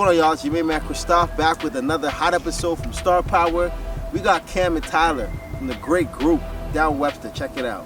going on, y'all? It's your main man Christophe back with another hot episode from Star Power. We got Cam and Tyler from the great group down Webster. Check it out.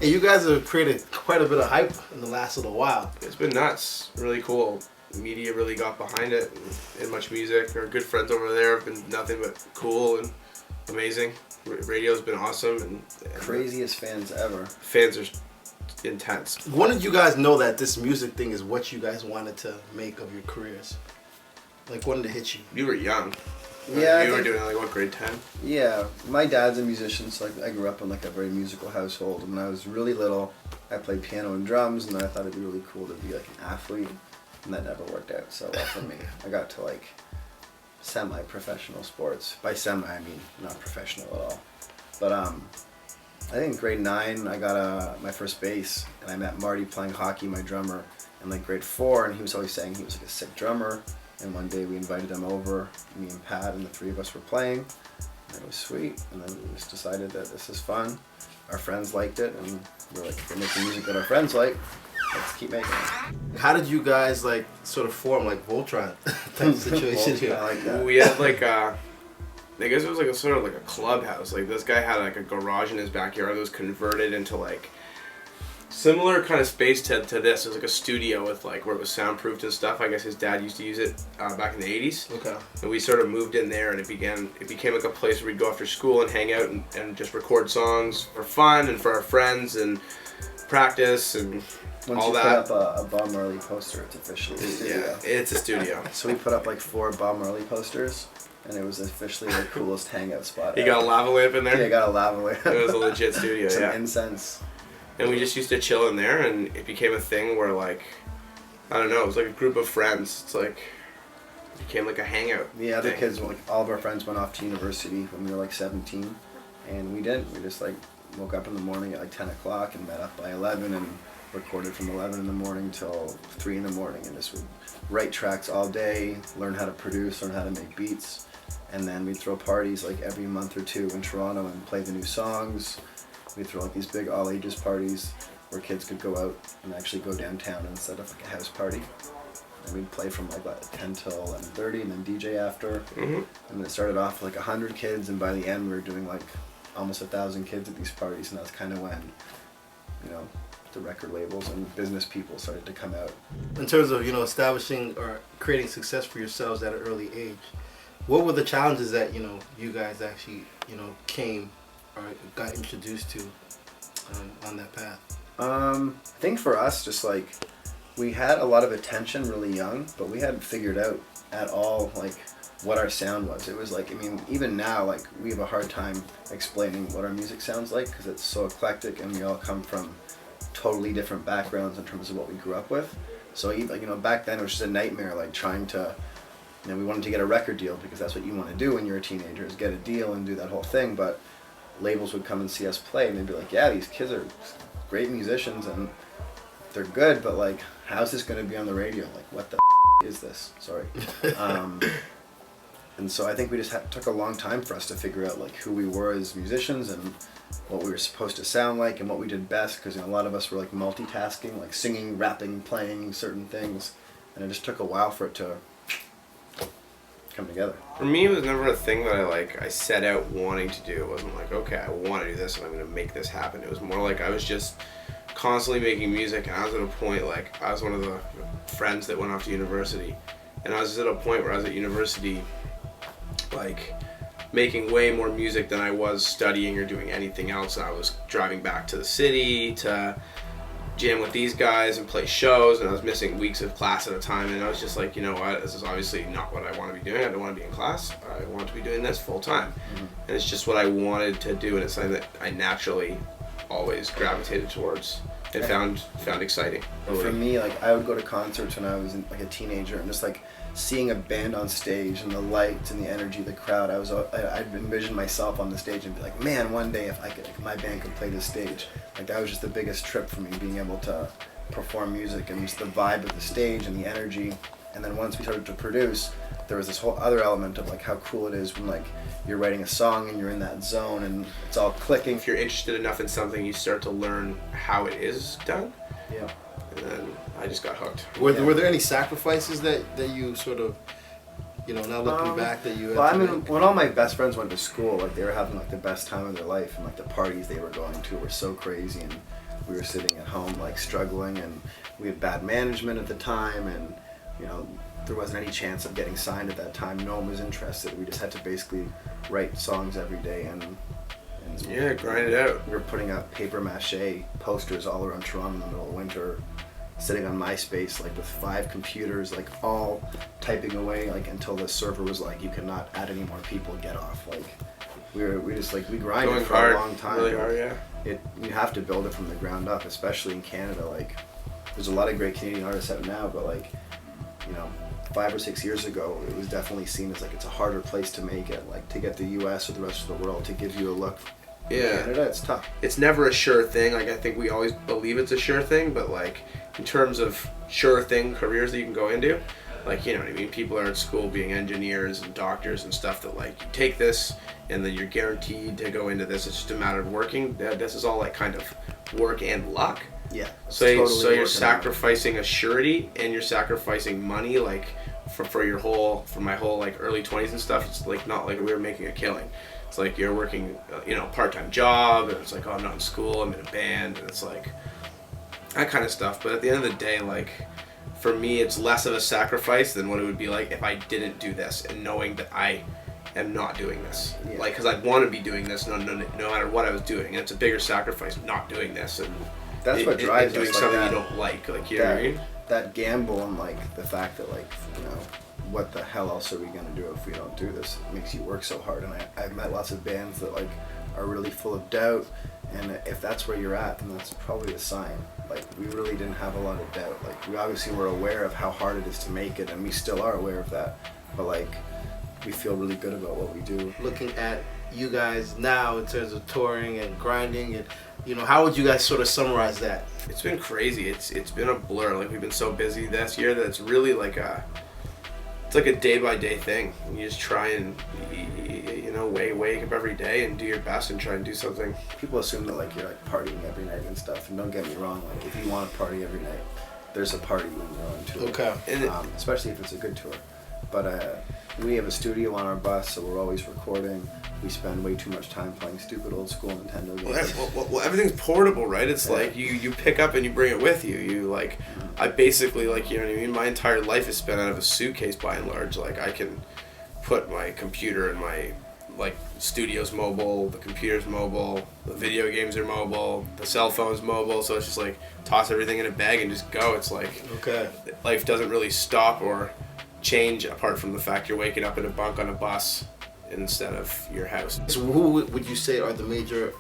Hey, you guys have created quite a bit of hype in the last little while. It's been nuts. Really cool. The media really got behind it. And MuchMusic, our good friends over there, have been nothing but cool and amazing. Radio's been awesome and craziest fans ever. Fans are intense. When did you guys know that this music thing is what you guys wanted to make of your careers? Like, when did it hit you? You were young. Yeah, you were doing like what, grade 10? Yeah, my dad's a musician, so I grew up in like a very musical household. And when I was really little, I played piano and drums, and I thought it'd be really cool to be like an athlete, and that never worked out so well for me. I got to like semi-professional sports. By semi, I mean not professional at all. But I think grade 9, I got my first bass, and I met Marty playing hockey, my drummer, in like grade 4, and he was always saying he was like a sick drummer. And one day we invited him over, me and Pat, and the three of us were playing, and it was sweet. And then we just decided that this is fun. Our friends liked it, and we're like, if we're making music that our friends like, let's keep making it. How did you guys like sort of form like Voltron type situation here? I like that. We had like I guess it was like a sort of like a clubhouse. Like this guy had like a garage in his backyard that was converted into like similar kind of space to this. It was like a studio with like where it was soundproofed and stuff. I guess his dad used to use it back in the 80s. Okay. And we sort of moved in there, and it became like a place where we'd go after school and hang out and just record songs for fun and for our friends and practice and Once all you that. put up a Bob Marley poster, it's officially a studio. Yeah, it's a studio. So we put up like 4 Bob Marley posters, and it was officially the coolest hangout spot You ever. got a lava lamp in there? Yeah, I got a lava lamp. It was a legit studio, Some yeah. incense. And we just used to chill in there, and it became a thing where, like, I don't know, it was like a group of friends. It's like, it became like a hangout. The other thing. kids, like all of our friends went off to university when we were like 17, and we didn't. We just like woke up in the morning at like 10 o'clock and met up by 11 and recorded from 11 in the morning till 3 in the morning, and just would write tracks all day, learn how to produce, learn how to make beats, and then we'd throw parties like every month or two in Toronto and play the new songs. We'd throw like these big all ages parties where kids could go out and actually go downtown and set up like a house party. And we'd play from like 10 till 11:30 and then DJ after. Mm-hmm. And it started off with like 100 kids, and by the end we were doing like almost 1,000 kids at these parties, and that's kind of when, you know, the record labels and business people started to come out. In terms of, you know, establishing or creating success for yourselves at an early age, what were the challenges that, you know, you guys actually, you know, came or got introduced to on that path? I think for us, just like, we had a lot of attention really young, but we hadn't figured out at all like what our sound was. It was like, I mean, even now, like, we have a hard time explaining what our music sounds like because it's so eclectic, and we all come from totally different backgrounds in terms of what we grew up with. So even, you know, back then it was just a nightmare, like trying to, you know, we wanted to get a record deal because that's what you want to do when you're a teenager, is get a deal and do that whole thing. But labels would come and see us play, and they'd be like, yeah, these kids are great musicians and they're good, but like, how's this going to be on the radio? Like, what the is this? Sorry. And so I think we just took a long time for us to figure out like who we were as musicians and what we were supposed to sound like and what we did best, because, you know, a lot of us were like multitasking, like singing, rapping, playing certain things, and it just took a while for it to come together. For me, it was never a thing that I set out wanting to do. It wasn't like, okay, I want to do this and I'm going to make this happen. It was more like I was just constantly making music, and I was at a point, like, I was one of the friends that went off to university, and I was at a point where I was at university, like, making way more music than I was studying or doing anything else. I was driving back to the city to jam with these guys and play shows, and I was missing weeks of class at a time, and I was just like, you know what, this is obviously not what I want to be doing. I don't want to be in class. I want to be doing this full time. Mm-hmm. And it's just what I wanted to do, and it's something that I naturally always gravitated towards and found exciting. For me, like, I would go to concerts when I was like a teenager, and just like seeing a band on stage and the lights and the energy of the crowd, I'd envision myself on the stage and be like, man, one day if my band could play this stage. Like, that was just the biggest trip for me, being able to perform music and just the vibe of the stage and the energy. And then once we started to produce, there was this whole other element of like how cool it is when like you're writing a song and you're in that zone and it's all clicking. If you're interested enough in something, you start to learn how it is done. Yeah. and then I just got hooked. Were there any sacrifices that you sort of, now looking back that you had Well, to I mean, make? when all my best friends went to school, like they were having like the best time of their life, and like the parties they were going to were so crazy, and we were sitting at home like struggling, and we had bad management at the time, and there wasn't any chance of getting signed at that time. No one was interested. We just had to basically write songs every day and Yeah, grind it out. we were putting up paper mache posters all around Toronto in the middle of winter, sitting on MySpace like with 5 computers, like all typing away like until the server was like, you cannot add any more people, get off. Like we grinded Going for hard, a long time. really hard, yeah. You have to build it from the ground up, especially in Canada. Like there's a lot of great Canadian artists out now, but like 5 or 6 years ago, it was definitely seen as like it's a harder place to make it. Like to get the U.S. or the rest of the world to give you a look. Yeah. In Canada, it's tough. It's never a sure thing. Like I think we always believe it's a sure thing, but like in terms of sure thing careers that you can go into, like you know what I mean. People are at school being engineers and doctors and stuff that like you take this and then you're guaranteed to go into this. It's just a matter of working. This is all like kind of work and luck. Yeah. So totally you're working out. sacrificing a surety and you're sacrificing money like for my whole like early 20s and stuff. It's like not like we were making a killing. It's like you're working part-time job, and it's like, oh, I'm not in school, I'm in a band, and it's like that kind of stuff. But at the end of the day, like for me, it's less of a sacrifice than what it would be like if I didn't do this and knowing that I am not doing this. Yeah. Like, because I want to be doing this no matter what I was doing. And it's a bigger sacrifice not doing this and That's what drives doing us, like something that. you don't like you know what I mean? That gamble and like the fact that like what the hell else are we gonna do if we don't do this? It makes you work so hard. And I've met lots of bands that like are really full of doubt, and if that's where you're at, then that's probably a sign. Like we really didn't have a lot of doubt. Like we obviously were aware of how hard it is to make it, and we still are aware of that. But like we feel really good about what we do. Looking at you guys now in terms of touring and grinding, and how would you guys sort of summarize that? It's been crazy. It's been a blur. Like we've been so busy this year that it's really like a day by day thing. You just try and wake up every day and do your best and try and do something. People assume that like you're like partying every night and stuff, and don't get me wrong. Like if you want to party every night, there's a party when you're on tour. Okay. And Especially if it's a good tour. But we have a studio on our bus, so we're always recording. We spend way too much time playing stupid old school Nintendo games. well, everything's portable, right? It's like you pick up and you bring it with you. You like, I basically like, you know what I mean? My entire life is spent out of a suitcase by and large. Like I can put my computer in my studio's mobile, the computer's mobile, the video games are mobile, the cell phone's mobile, so it's just like toss everything in a bag and just go. It's like life doesn't really stop or change apart from the fact you're waking up in a bunk on a bus instead of your house. So who would you say are the major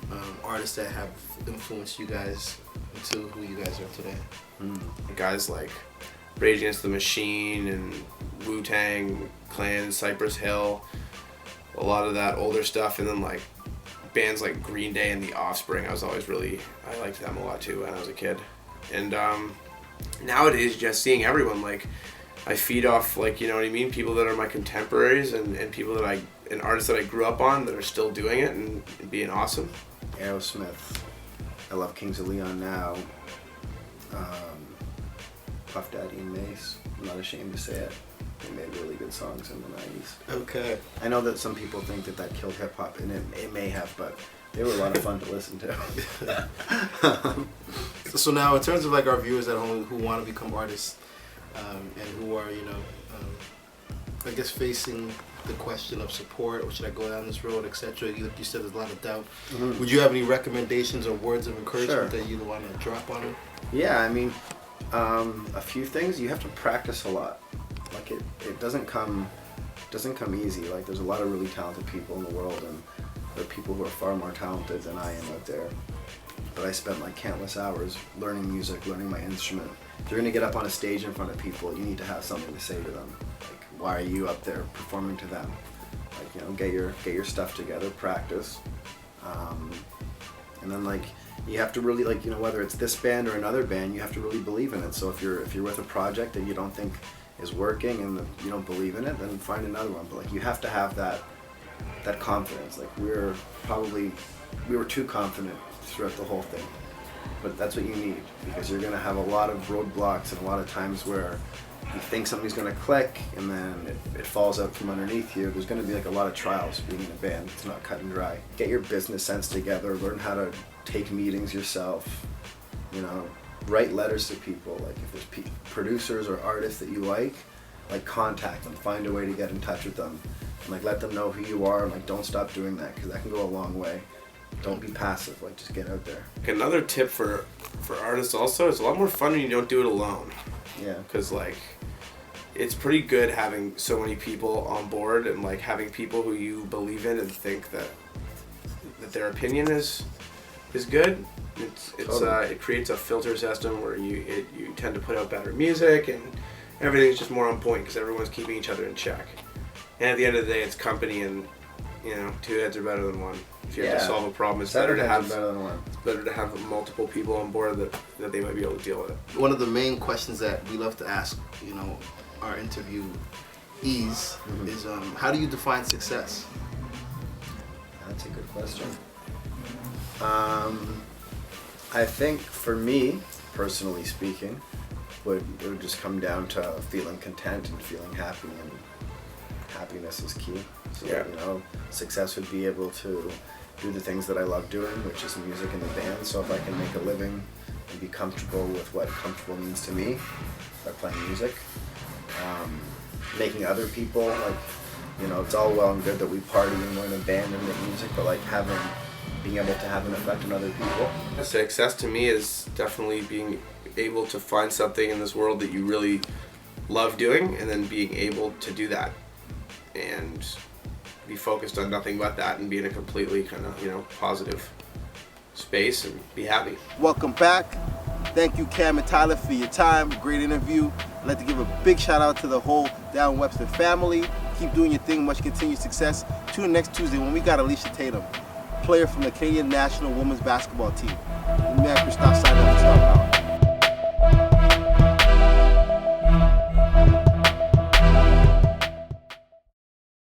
artists that have influenced you guys into who you guys are today? Guys like Rage Against the Machine and Wu-Tang Clan, Cypress Hill, a lot of that older stuff, and then like bands like Green Day and The Offspring. I liked them a lot too when I was a kid. And nowadays just seeing everyone, like I feed off like, you know what I mean, people that are my contemporaries and people that and artists that I grew up on that are still doing it and being awesome. Aerosmith. I love Kings of Leon now. Puff Daddy and Mace. I'm not ashamed to say it. They made really good songs in the 90s. Okay. I know that some people think that killed hip hop, and it may have, but they were a lot of fun to listen to. So now, in terms of like our viewers at home who want to become artists, and who are I guess facing the question of support, or should I go down this road, etc. Like you said, there's a lot of doubt. Mm-hmm. Would you have any recommendations or words of encouragement Sure. that you'd want to drop on them? Yeah, I mean, a few things. You have to practice a lot. Like it doesn't come easy. Like there's a lot of really talented people in the world, and there are people who are far more talented than I am out there. But I spent like countless hours learning music, learning my instrument. If you're gonna get up on a stage in front of people, you need to have something to say to them. Like, why are you up there performing to them? Like, get your stuff together, practice, and then like you have to really like whether it's this band or another band, you have to really believe in it. So if you're with a project that you don't think is working and you don't believe in it, then find another one. But like you have to have that confidence. Like we were too confident throughout the whole thing. but that's what you need, because you're going to have a lot of roadblocks and a lot of times where you think something's going to click and then it falls out from underneath you. There's going to be like a lot of trials being in a band. It's not cut and dry. Get your business sense together, learn how to take meetings yourself, you know, write letters to people. Like if there's producers or artists that you like contact them, find a way to get in touch with them, and like let them know who you are, and like don't stop doing that, because that can go a long way. Don't be passive, like just get out there. Another tip for artists also, it's a lot more fun when you don't do it alone. Yeah. Because like, it's pretty good having so many people on board and like having people who you believe in and think that their opinion is good. It creates a filter system where you tend to put out better music and everything's just more on point because everyone's keeping each other in check. And at the end of the day, it's company, and you know, two heads are better than one. If you have to solve a problem, it's better to have multiple people on board that they might be able to deal with it. One of the main questions that we love to ask, you know, our interviewees is how do you define success? That's a good question. I think for me, personally speaking, it would just come down to feeling content and feeling happy, and happiness is key. So, you know, success would be able to do the things that I love doing, which is music and the band. So if I can make a living and be comfortable with what comfortable means to me by playing music, making other people, like, you know, it's all well and good that we party and we're in a band and make music, but like being able to have an effect on other people. Success to me is definitely being able to find something in this world that you really love doing, and then being able to do that and be focused on nothing but that and be in a completely kind of, you know, positive space and be happy. Welcome back. Thank you, Cam and Tyler, for your time. Great interview. I'd like to give a big shout out to the whole Down Webster family. Keep doing your thing. Much continued success. Tune in next Tuesday when we got Alicia Tatum, player from the Canadian National Women's Basketball Team.